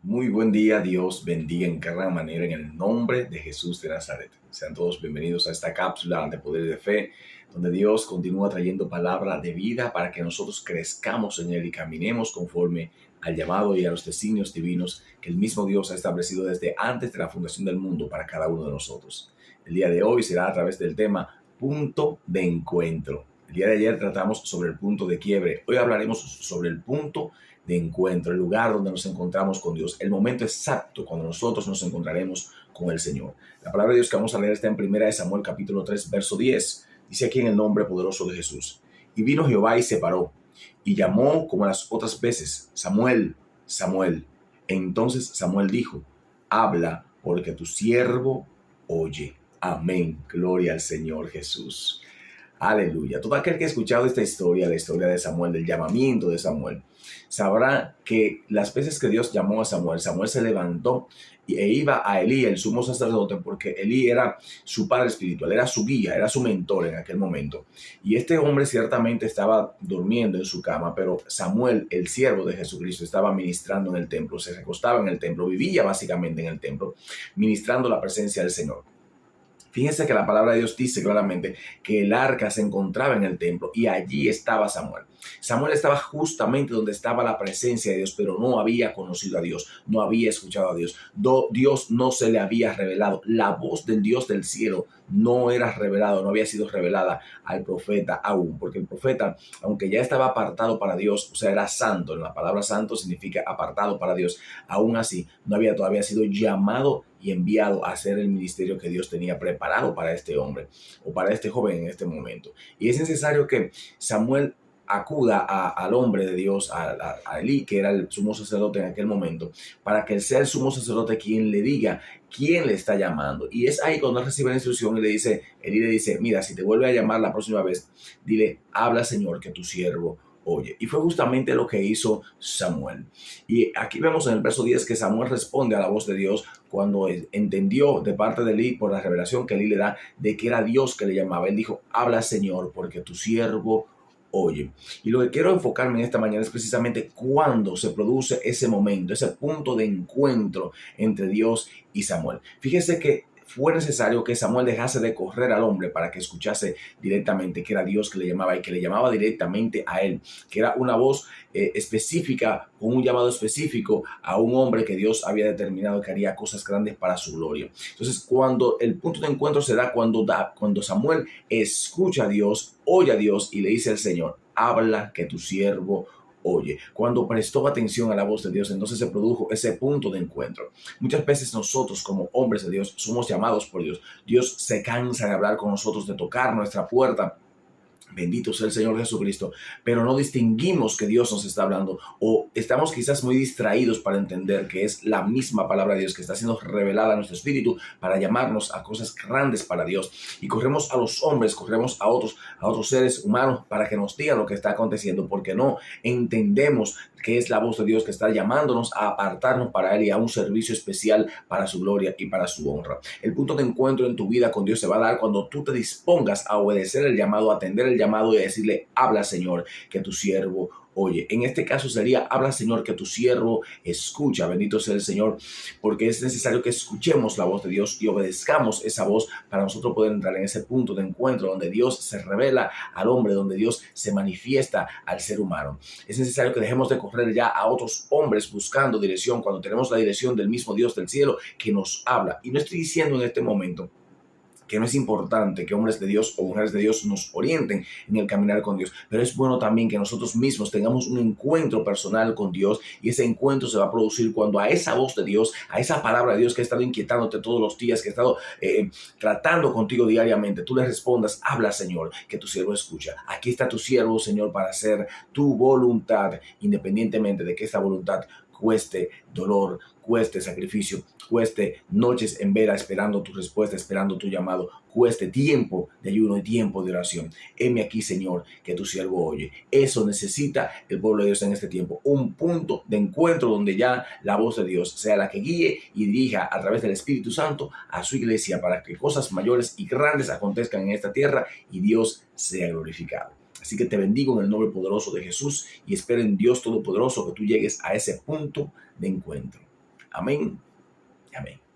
Muy buen día, Dios bendiga en cada manera en el nombre de Jesús de Nazaret. Sean todos bienvenidos a esta cápsula de poder de fe, donde Dios continúa trayendo palabra de vida para que nosotros crezcamos en Él y caminemos conforme al llamado y a los designios divinos que el mismo Dios ha establecido desde antes de la fundación del mundo para cada uno de nosotros. El día de hoy será a través del tema punto de encuentro. El día de ayer tratamos sobre el punto de quiebre. Hoy hablaremos sobre el punto de encuentro, el lugar donde nos encontramos con Dios, el momento exacto cuando nosotros nos encontraremos con el Señor. La palabra de Dios que vamos a leer está en 1 Samuel capítulo 3, verso 10. Dice aquí en el nombre poderoso de Jesús. Y vino Jehová y se paró, y llamó como las otras veces, Samuel, Samuel. Entonces Samuel dijo, habla, porque tu siervo oye. Amén. Gloria al Señor Jesús. Aleluya. Todo aquel que ha escuchado esta historia, la historia de Samuel, del llamamiento de Samuel, sabrá que las veces que Dios llamó a Samuel, Samuel se levantó e iba a Elí, el sumo sacerdote, porque Elí era su padre espiritual, era su guía, era su mentor en aquel momento. Y este hombre ciertamente estaba durmiendo en su cama, pero Samuel, el siervo de Jesucristo, estaba ministrando en el templo, se recostaba en el templo, vivía básicamente en el templo, ministrando la presencia del Señor. Fíjense que la palabra de Dios dice claramente que el arca se encontraba en el templo y allí estaba Samuel. Samuel estaba justamente donde estaba la presencia de Dios, pero no había conocido a Dios, no había escuchado a Dios. Dios no se le había revelado. La voz del Dios del cielo no era revelada, no había sido revelada al profeta aún, porque el profeta, aunque ya estaba apartado para Dios, o sea, era santo, la palabra santo significa apartado para Dios, aún así no había todavía sido llamado y enviado a hacer el ministerio que Dios tenía preparado para este hombre o para este joven en este momento. Y es necesario que Samuel acuda al hombre de Dios, a Elí, que era el sumo sacerdote en aquel momento, para que sea el sumo sacerdote quien le diga quién le está llamando. Y es ahí cuando él recibe la instrucción y le dice, Elí le dice, mira, si te vuelve a llamar la próxima vez, dile, habla Señor, que tu siervo oye. Y fue justamente lo que hizo Samuel. Y aquí vemos en el verso 10 que Samuel responde a la voz de Dios cuando entendió de parte de Elí, por la revelación que Elí le da, de que era Dios que le llamaba. Él dijo, habla Señor, porque tu siervo oye. Y lo que quiero enfocarme en esta mañana es precisamente cuando se produce ese momento, ese punto de encuentro entre Dios y Samuel. Fíjese que fue necesario que Samuel dejase de correr al hombre para que escuchase directamente que era Dios que le llamaba y que le llamaba directamente a él, que era una voz específica, con un llamado específico a un hombre que Dios había determinado que haría cosas grandes para su gloria. Entonces, cuando el punto de encuentro se da cuando Samuel escucha a Dios, oye a Dios y le dice al Señor, habla que tu siervo oye. Cuando prestó atención a la voz de Dios, entonces se produjo ese punto de encuentro. Muchas veces nosotros como hombres de Dios somos llamados por Dios. Dios se cansa de hablar con nosotros, de tocar nuestra puerta. Bendito sea el Señor Jesucristo, pero no distinguimos que Dios nos está hablando o estamos quizás muy distraídos para entender que es la misma palabra de Dios que está siendo revelada a nuestro espíritu para llamarnos a cosas grandes para Dios. Y corremos a los hombres, corremos a otros seres humanos para que nos digan lo que está aconteciendo, porque no entendemos que es la voz de Dios que está llamándonos a apartarnos para Él y a un servicio especial para su gloria y para su honra. El punto de encuentro en tu vida con Dios se va a dar cuando tú te dispongas a obedecer el llamado, a atender el llamado y a decirle, habla Señor, que tu siervo oye. En este caso sería, habla Señor, que tu siervo escucha. Bendito sea el Señor, porque es necesario que escuchemos la voz de Dios y obedezcamos esa voz para nosotros poder entrar en ese punto de encuentro donde Dios se revela al hombre, donde Dios se manifiesta al ser humano. Es necesario que dejemos de correr ya a otros hombres buscando dirección cuando tenemos la dirección del mismo Dios del cielo que nos habla. Y no estoy diciendo en este momento que no es importante que hombres de Dios o mujeres de Dios nos orienten en el caminar con Dios, pero es bueno también que nosotros mismos tengamos un encuentro personal con Dios, y ese encuentro se va a producir cuando a esa voz de Dios, a esa palabra de Dios que ha estado inquietándote todos los días, que ha estado tratando contigo diariamente, tú le respondas, habla Señor, que tu siervo escucha. Aquí está tu siervo, Señor, para hacer tu voluntad, independientemente de que esta voluntad cueste dolor, cueste sacrificio, cueste noches en vela esperando tu respuesta, esperando tu llamado, cueste tiempo de ayuno y tiempo de oración. Heme aquí, Señor, que tu siervo oye. Eso necesita el pueblo de Dios en este tiempo. Un punto de encuentro donde ya la voz de Dios sea la que guíe y dirija a través del Espíritu Santo a su iglesia para que cosas mayores y grandes acontezcan en esta tierra y Dios sea glorificado. Así que te bendigo en el nombre poderoso de Jesús y espero en Dios Todopoderoso que tú llegues a ese punto de encuentro. Amén. Amén.